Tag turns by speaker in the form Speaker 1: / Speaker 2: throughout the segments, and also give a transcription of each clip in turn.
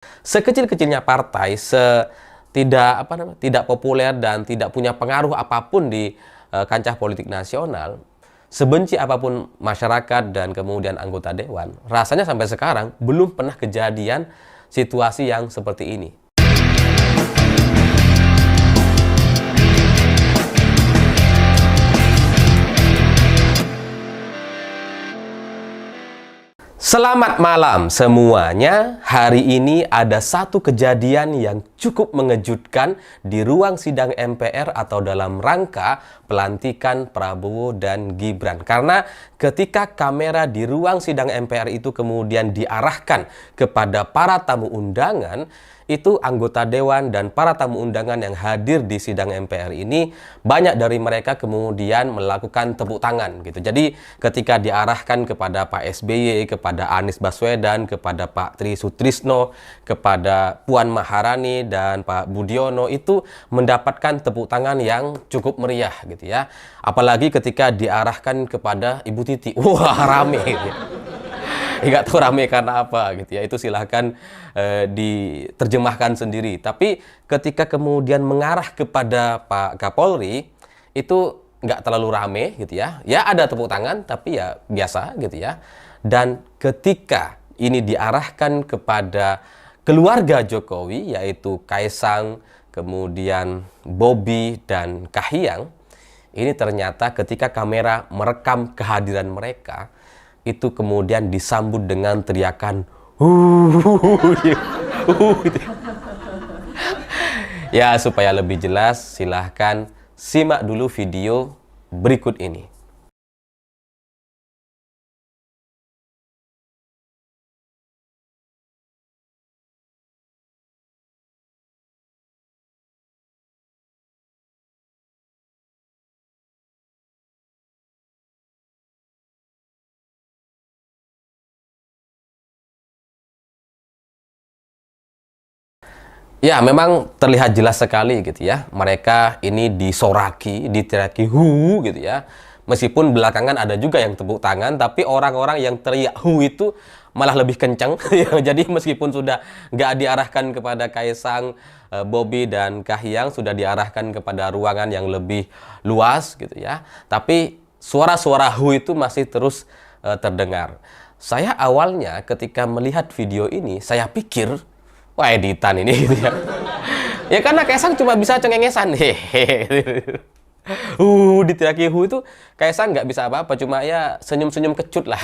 Speaker 1: Sekecil-kecilnya partai, tidak populer dan tidak punya pengaruh apapun di kancah politik nasional, sebenci apapun masyarakat dan kemudian anggota dewan, rasanya sampai sekarang belum pernah kejadian situasi yang seperti ini. Selamat malam semuanya. Hari ini ada satu kejadian yang cukup mengejutkan di ruang sidang MPR atau dalam rangka pelantikan Prabowo dan Gibran. Karena ketika kamera di ruang sidang MPR itu kemudian diarahkan kepada para tamu undangan, itu anggota dewan dan para tamu undangan yang hadir di sidang MPR ini, banyak dari mereka kemudian melakukan tepuk tangan gitu. Jadi ketika diarahkan kepada Pak SBY, kepada Anies Baswedan, kepada Pak Tri Sutrisno, kepada Puan Maharani dan Pak Budiono, itu mendapatkan tepuk tangan yang cukup meriah gitu ya. Apalagi ketika diarahkan kepada Ibu Titi, wah rame gitu. Nggak tahu rame karena apa gitu ya, itu silahkan diterjemahkan sendiri. Tapi ketika kemudian mengarah kepada Pak Kapolri, itu nggak terlalu rame gitu ya. Ya ada tepuk tangan tapi ya biasa gitu ya. Dan ketika ini diarahkan kepada keluarga Jokowi, yaitu Kaisang, kemudian Bobi dan Kahiyang, ini ternyata ketika kamera merekam kehadiran mereka, itu kemudian disambut dengan teriakan ya. Supaya lebih jelas, silahkan simak dulu video berikut ini. Ya, memang terlihat jelas sekali gitu ya. Mereka ini disoraki, diteriaki hu gitu ya. Meskipun belakangan ada juga yang tepuk tangan, tapi orang-orang yang teriak hu itu malah lebih kencang. Jadi meskipun sudah nggak diarahkan kepada Kaisang, Bobi dan Kahiyang, sudah diarahkan kepada ruangan yang lebih luas gitu ya. Tapi suara-suara hu itu masih terus terdengar. Saya awalnya ketika melihat video ini, saya pikir wah editan ini gitu ya. Ya karena Kaisang cuma bisa cengengesan. Hehehe. Diteriaki itu Kaisang nggak bisa apa-apa, cuma ya senyum-senyum kecut lah.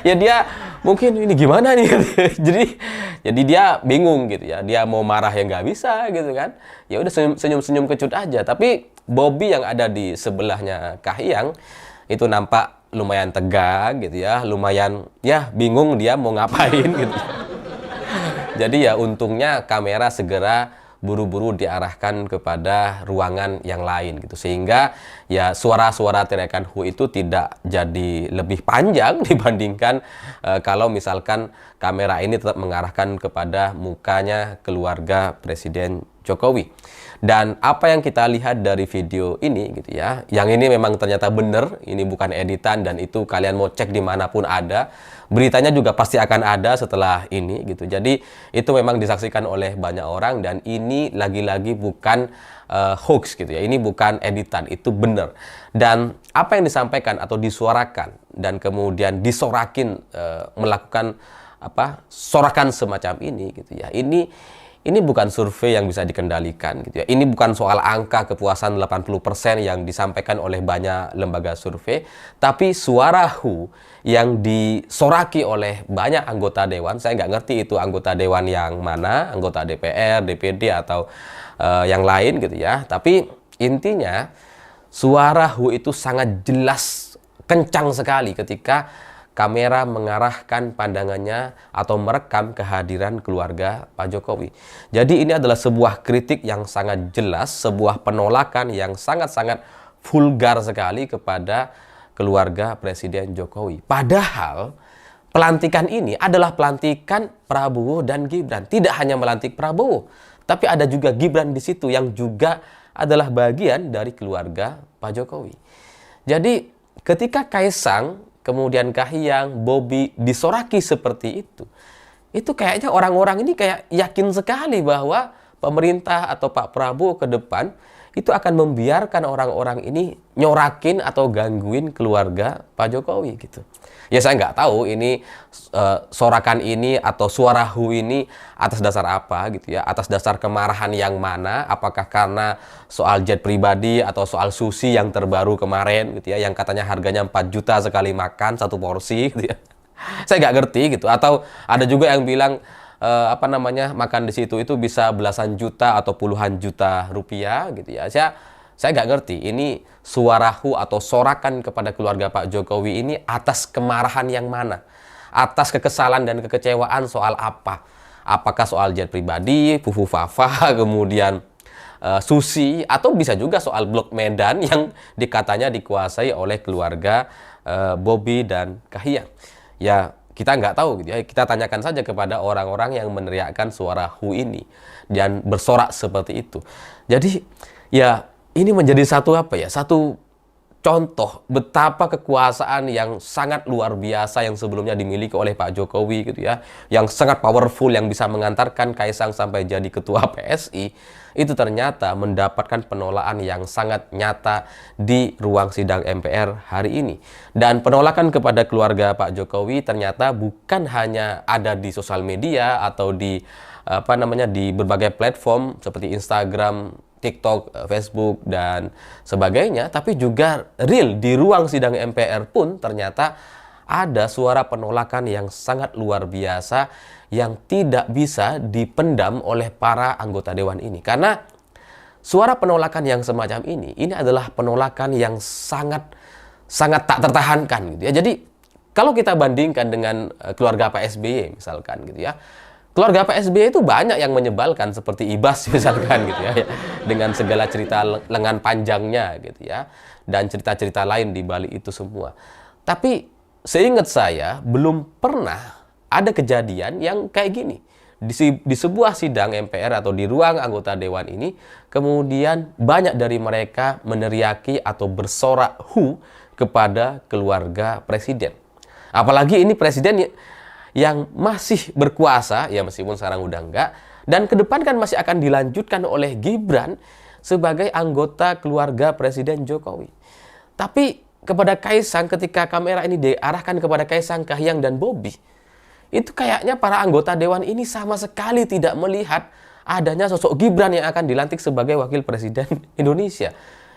Speaker 1: ya dia mungkin ini gimana nih. jadi dia bingung gitu ya. Dia mau marah ya nggak bisa gitu kan. Ya udah senyum-senyum kecut aja. Tapi Bobi yang ada di sebelahnya Kahiyang itu nampak lumayan tegak gitu ya, lumayan ya bingung dia mau ngapain gitu. Jadi ya untungnya kamera segera buru-buru diarahkan kepada ruangan yang lain gitu, sehingga ya suara-suara teriakan hu itu tidak jadi lebih panjang dibandingkan kalau misalkan kamera ini tetap mengarahkan kepada mukanya keluarga Presiden Jokowi. Dan apa yang kita lihat dari video ini gitu ya, yang ini memang ternyata benar, ini bukan editan dan itu kalian mau cek dimanapun ada, beritanya juga pasti akan ada setelah ini gitu. Jadi itu memang disaksikan oleh banyak orang dan ini lagi-lagi bukan hoax gitu ya, ini bukan editan, itu benar. Dan apa yang disampaikan atau disuarakan dan kemudian disorakin melakukan sorakan semacam ini gitu ya, ini bukan survei yang bisa dikendalikan gitu ya. Ini bukan soal angka kepuasan 80% yang disampaikan oleh banyak lembaga survei, tapi suara hu yang disoraki oleh banyak anggota dewan. Saya nggak ngerti itu anggota dewan yang mana, anggota DPR, DPD atau yang lain gitu ya. Tapi intinya suara hu itu sangat jelas, kencang sekali ketika kamera mengarahkan pandangannya atau merekam kehadiran keluarga Pak Jokowi. Jadi ini adalah sebuah kritik yang sangat jelas, sebuah penolakan yang sangat-sangat vulgar sekali kepada keluarga Presiden Jokowi. Padahal pelantikan ini adalah pelantikan Prabowo dan Gibran. Tidak hanya melantik Prabowo, tapi ada juga Gibran di situ yang juga adalah bagian dari keluarga Pak Jokowi. Jadi ketika Kaisang, kemudian Kahiyang, Bobi disoraki seperti itu kayaknya orang-orang ini kayak yakin sekali bahwa pemerintah atau Pak Prabowo ke depan itu akan membiarkan orang-orang ini nyorakin atau gangguin keluarga Pak Jokowi gitu. Ya saya nggak tahu ini sorakan ini atau suara hu ini atas dasar apa gitu ya, atas dasar kemarahan yang mana, apakah karena soal jet pribadi atau soal sushi yang terbaru kemarin gitu ya, yang katanya harganya 4 juta sekali makan satu porsi gitu ya. Saya nggak ngerti gitu, atau ada juga yang bilang makan di situ itu bisa belasan juta atau puluhan juta rupiah gitu ya. Saya nggak ngerti ini suarahu atau sorakan kepada keluarga Pak Jokowi ini atas kemarahan yang mana, atas kekesalan dan kekecewaan soal apa. Apakah soal jet pribadi, fufu fafa, kemudian sushi, atau bisa juga soal Blok Medan yang dikatanya dikuasai oleh keluarga Bobi dan Kahiyang. Ya kita nggak tahu gitu ya, kita tanyakan saja kepada orang-orang yang meneriakkan suara hu ini dan bersorak seperti itu. Jadi ya ini menjadi satu contoh betapa kekuasaan yang sangat luar biasa yang sebelumnya dimiliki oleh Pak Jokowi gitu ya, yang sangat powerful, yang bisa mengantarkan Kaisang sampai jadi ketua PSI, itu ternyata mendapatkan penolakan yang sangat nyata di ruang sidang MPR hari ini. Dan penolakan kepada keluarga Pak Jokowi ternyata bukan hanya ada di sosial media atau di di berbagai platform seperti Instagram, TikTok, Facebook, dan sebagainya, tapi juga real di ruang sidang MPR pun ternyata ada suara penolakan yang sangat luar biasa yang tidak bisa dipendam oleh para anggota dewan ini. Karena suara penolakan yang semacam ini adalah penolakan yang sangat tak tertahankan gitu ya. Jadi kalau kita bandingkan dengan keluarga Pak SBY misalkan gitu ya, keluarga Pak SBY itu banyak yang menyebalkan seperti Ibas misalkan gitu ya, dengan segala cerita lengan panjangnya gitu ya, dan cerita-cerita lain di balik itu semua. Tapi seingat saya belum pernah ada kejadian yang kayak gini di sebuah sidang MPR atau di ruang anggota dewan ini, kemudian banyak dari mereka meneriaki atau bersorak hu kepada keluarga presiden. Apalagi ini presiden yang masih berkuasa, ya meskipun sekarang udah enggak, dan ke depan kan masih akan dilanjutkan oleh Gibran sebagai anggota keluarga Presiden Jokowi. Tapi kepada Kaisang, ketika kamera ini diarahkan kepada Kaisang, Kahiyang, dan Bobi, itu kayaknya para anggota dewan ini sama sekali tidak melihat adanya sosok Gibran yang akan dilantik sebagai wakil presiden Indonesia.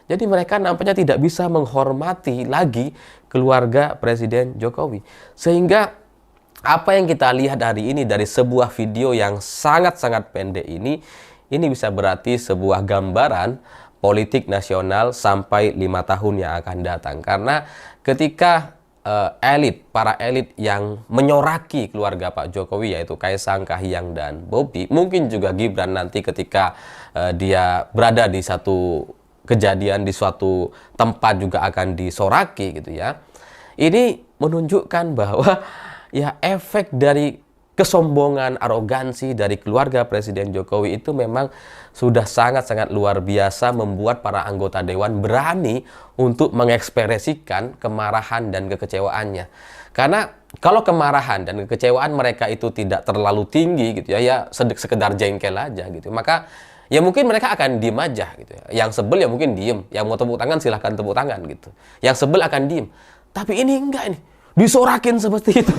Speaker 1: Jadi mereka nampaknya tidak bisa menghormati lagi keluarga Presiden Jokowi. Sehingga apa yang kita lihat hari ini dari sebuah video yang sangat-sangat pendek ini bisa berarti sebuah gambaran politik nasional sampai 5 tahun yang akan datang. Karena ketika para elit yang menyoraki keluarga Pak Jokowi, yaitu Kaisang, Kahiyang, dan Bobi, mungkin juga Gibran nanti ketika dia berada di satu kejadian, di suatu tempat juga akan disoraki gitu ya. Ini menunjukkan bahwa ya efek dari kesombongan, arogansi dari keluarga Presiden Jokowi itu memang sudah sangat-sangat luar biasa, membuat para anggota dewan berani untuk mengekspresikan kemarahan dan kekecewaannya. Karena kalau kemarahan dan kekecewaan mereka itu tidak terlalu tinggi gitu ya sekedar jengkel aja gitu, maka ya mungkin mereka akan diem aja gitu ya. Yang sebel ya mungkin diem, yang mau tepuk tangan silahkan tepuk tangan gitu. Yang sebel akan diem. Tapi ini enggak, ini disorakin seperti itu.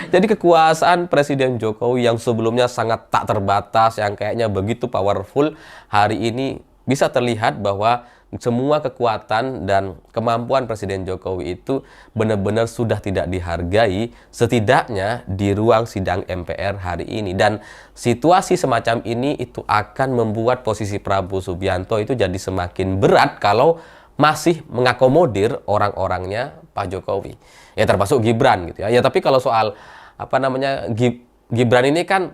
Speaker 1: Jadi kekuasaan Presiden Jokowi yang sebelumnya sangat tak terbatas, yang kayaknya begitu powerful, hari ini bisa terlihat bahwa semua kekuatan dan kemampuan Presiden Jokowi itu benar-benar sudah tidak dihargai, setidaknya di ruang sidang MPR hari ini. Dan situasi semacam ini itu akan membuat posisi Prabowo Subianto itu jadi semakin berat kalau masih mengakomodir orang-orangnya Pak Jokowi. Ya termasuk Gibran gitu ya. Ya tapi kalau soal Gibran ini kan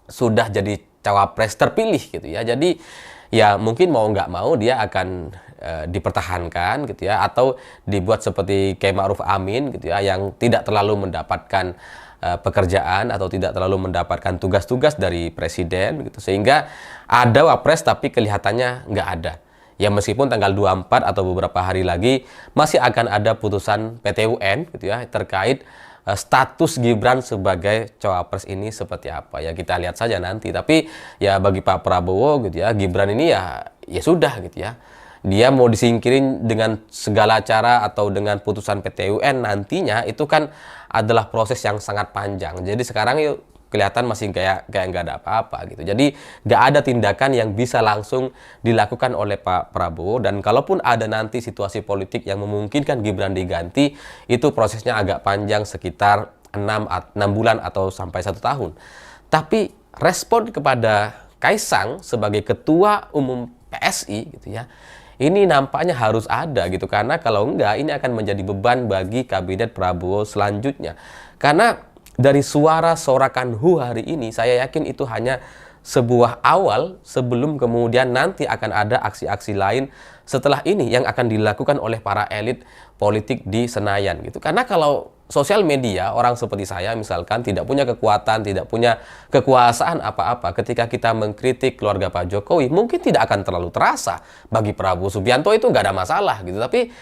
Speaker 1: sudah jadi cawapres terpilih gitu ya. Jadi ya mungkin mau nggak mau dia akan dipertahankan gitu ya, atau dibuat seperti Kiai Ma'ruf Amin gitu ya, yang tidak terlalu mendapatkan pekerjaan atau tidak terlalu mendapatkan tugas-tugas dari presiden gitu, sehingga ada wapres tapi kelihatannya nggak ada. Ya meskipun tanggal 24 atau beberapa hari lagi masih akan ada putusan PT UN gitu ya terkait status Gibran sebagai cawapres ini seperti apa. Ya kita lihat saja nanti. Tapi ya bagi Pak Prabowo gitu ya, Gibran ini ya sudah gitu ya. Dia mau disingkirin dengan segala cara atau dengan putusan PT UN nantinya itu kan adalah proses yang sangat panjang. Jadi sekarang yuk kelihatan masih kayak nggak ada apa-apa gitu. Jadi nggak ada tindakan yang bisa langsung dilakukan oleh Pak Prabowo, dan kalaupun ada nanti situasi politik yang memungkinkan Gibran diganti, itu prosesnya agak panjang sekitar 6 bulan atau sampai 1 tahun. Tapi respon kepada Kaisang sebagai ketua umum PSI gitu ya, ini nampaknya harus ada gitu, karena kalau enggak ini akan menjadi beban bagi kabinet Prabowo selanjutnya. Karena dari suara sorakan HU hari ini, saya yakin itu hanya sebuah awal sebelum kemudian nanti akan ada aksi-aksi lain setelah ini yang akan dilakukan oleh para elit politik di Senayan gitu. Karena kalau sosial media, orang seperti saya misalkan tidak punya kekuatan, tidak punya kekuasaan apa-apa, ketika kita mengkritik keluarga Pak Jokowi mungkin tidak akan terlalu terasa. Bagi Prabowo Subianto itu nggak ada masalah gitu. Tapi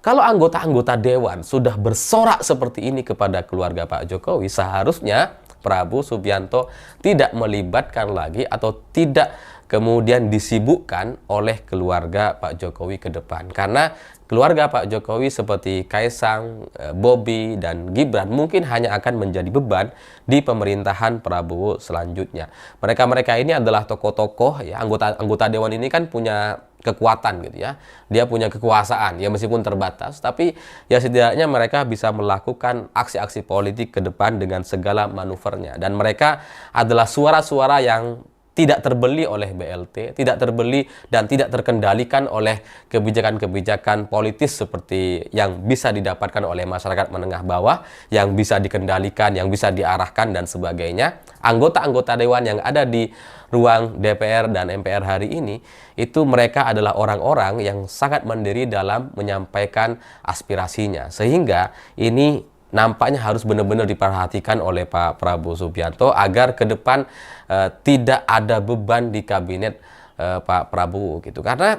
Speaker 1: kalau anggota-anggota dewan sudah bersorak seperti ini kepada keluarga Pak Jokowi, seharusnya Prabowo Subianto tidak melibatkan lagi atau tidak kemudian disibukkan oleh keluarga Pak Jokowi ke depan. Karena keluarga Pak Jokowi seperti Kaisang, Bobi, dan Gibran mungkin hanya akan menjadi beban di pemerintahan Prabowo selanjutnya. Mereka-mereka ini adalah tokoh-tokoh, ya, anggota dewan ini kan punya kekuatan gitu ya. Dia punya kekuasaan ya meskipun terbatas, tapi ya setidaknya mereka bisa melakukan aksi-aksi politik ke depan dengan segala manuvernya, dan mereka adalah suara-suara yang tidak terbeli oleh BLT, tidak terbeli dan tidak terkendalikan oleh kebijakan-kebijakan politis seperti yang bisa didapatkan oleh masyarakat menengah bawah, yang bisa dikendalikan, yang bisa diarahkan dan sebagainya. Anggota-anggota dewan yang ada di ruang DPR dan MPR hari ini, itu mereka adalah orang-orang yang sangat mandiri dalam menyampaikan aspirasinya. Sehingga ini nampaknya harus benar-benar diperhatikan oleh Pak Prabowo Subianto agar ke depan tidak ada beban di kabinet Pak Prabowo gitu. Karena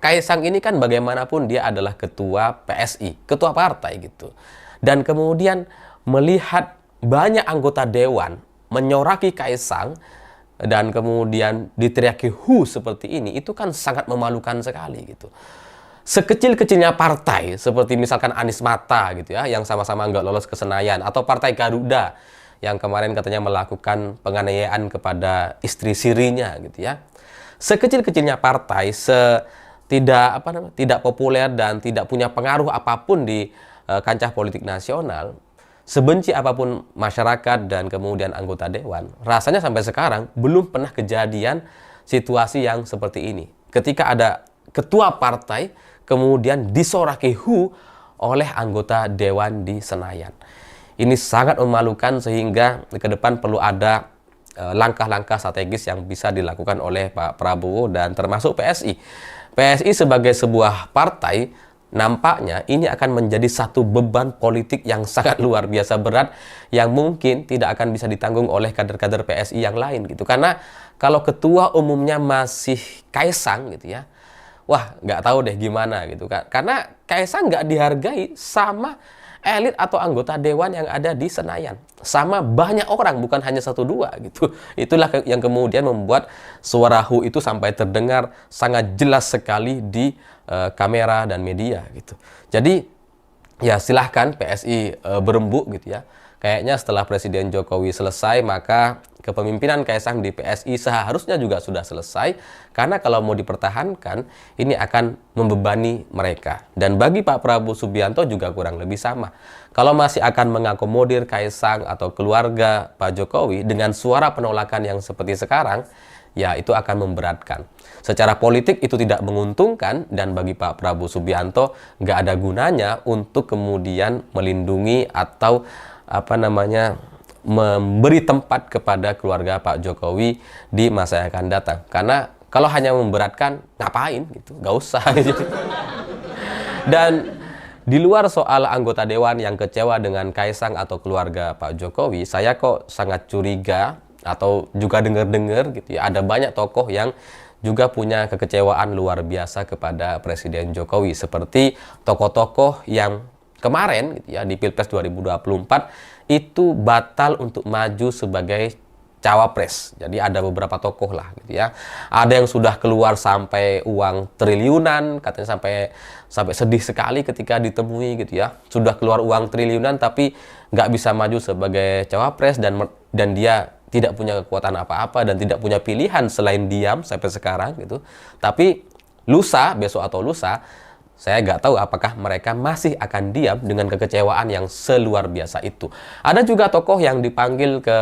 Speaker 1: Kaisang ini kan bagaimanapun dia adalah ketua PSI, ketua partai gitu. Dan kemudian melihat banyak anggota dewan menyoraki Kaisang dan kemudian diteriaki HU seperti ini, itu kan sangat memalukan sekali gitu. Sekecil-kecilnya partai seperti misalkan Anies Mata gitu ya, yang sama-sama nggak lolos ke Senayan, atau Partai Garuda yang kemarin katanya melakukan penganiayaan kepada istri sirinya gitu ya. Sekecil-kecilnya partai, tidak populer dan tidak punya pengaruh apapun di kancah politik nasional, sebenci apapun masyarakat dan kemudian anggota dewan, rasanya sampai sekarang belum pernah kejadian situasi yang seperti ini. Ketika ada ketua partai kemudian disoraki HU oleh anggota dewan di Senayan. Ini sangat memalukan, sehingga ke depan perlu ada langkah-langkah strategis yang bisa dilakukan oleh Pak Prabowo dan termasuk PSI. PSI sebagai sebuah partai nampaknya ini akan menjadi satu beban politik yang sangat luar biasa berat yang mungkin tidak akan bisa ditanggung oleh kader-kader PSI yang lain gitu. Karena kalau ketua umumnya masih Kaisang gitu ya, wah, nggak tahu deh gimana gitu kan. Karena Kaisang nggak dihargai sama elit atau anggota dewan yang ada di Senayan. Sama banyak orang, bukan hanya 1-2 gitu. Itulah yang kemudian membuat suara HU itu sampai terdengar sangat jelas sekali di kamera dan media gitu. Jadi ya silahkan PSI berembuk gitu ya. Kayaknya setelah Presiden Jokowi selesai, maka kepemimpinan Kaisang di PSI seharusnya juga sudah selesai. Karena kalau mau dipertahankan, ini akan membebani mereka. Dan bagi Pak Prabowo Subianto juga kurang lebih sama. Kalau masih akan mengakomodir Kaisang atau keluarga Pak Jokowi dengan suara penolakan yang seperti sekarang, ya itu akan memberatkan. Secara politik itu tidak menguntungkan, dan bagi Pak Prabowo Subianto nggak ada gunanya untuk kemudian melindungi atau memberi tempat kepada keluarga Pak Jokowi di masa yang akan datang. Karena kalau hanya memberatkan, ngapain gitu, nggak usah gitu. Dan di luar soal anggota dewan yang kecewa dengan Kaisang atau keluarga Pak Jokowi, saya kok sangat curiga atau juga dengar-dengar gitu ya, ada banyak tokoh yang juga punya kekecewaan luar biasa kepada Presiden Jokowi, seperti tokoh-tokoh yang kemarin gitu ya, di Pilpres 2024 itu batal untuk maju sebagai cawapres. Jadi ada beberapa tokoh lah gitu ya. Ada yang sudah keluar sampai uang triliunan, katanya sampai sedih sekali ketika ditemui gitu ya. Sudah keluar uang triliunan tapi nggak bisa maju sebagai cawapres, dan dia tidak punya kekuatan apa-apa dan tidak punya pilihan selain diam sampai sekarang gitu. Tapi besok atau lusa, saya nggak tahu apakah mereka masih akan diam dengan kekecewaan yang seluar biasa itu. Ada juga tokoh yang dipanggil ke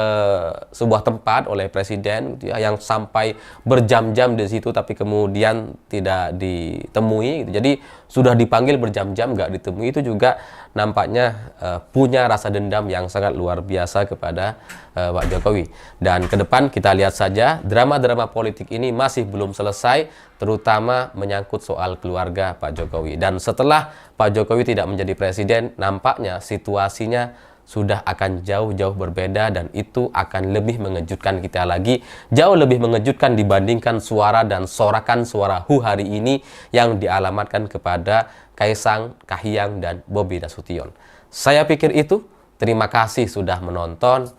Speaker 1: sebuah tempat oleh presiden gitu ya, yang sampai berjam-jam di situ tapi kemudian tidak ditemui gitu. Jadi sudah dipanggil berjam-jam nggak ditemui, itu juga nampaknya punya rasa dendam yang sangat luar biasa kepada Pak Jokowi. Dan ke depan kita lihat saja, drama-drama politik ini masih belum selesai, terutama menyangkut soal keluarga Pak Jokowi. Dan setelah Pak Jokowi tidak menjadi presiden, nampaknya situasinya sudah akan jauh-jauh berbeda, dan itu akan lebih mengejutkan kita lagi, jauh lebih mengejutkan dibandingkan suara dan sorakan suara Hu hari ini yang dialamatkan kepada Kaisang, Kahiyang, dan Bobi Nasution. Saya pikir itu. Terima kasih sudah menonton.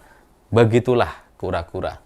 Speaker 1: Begitulah kura-kura.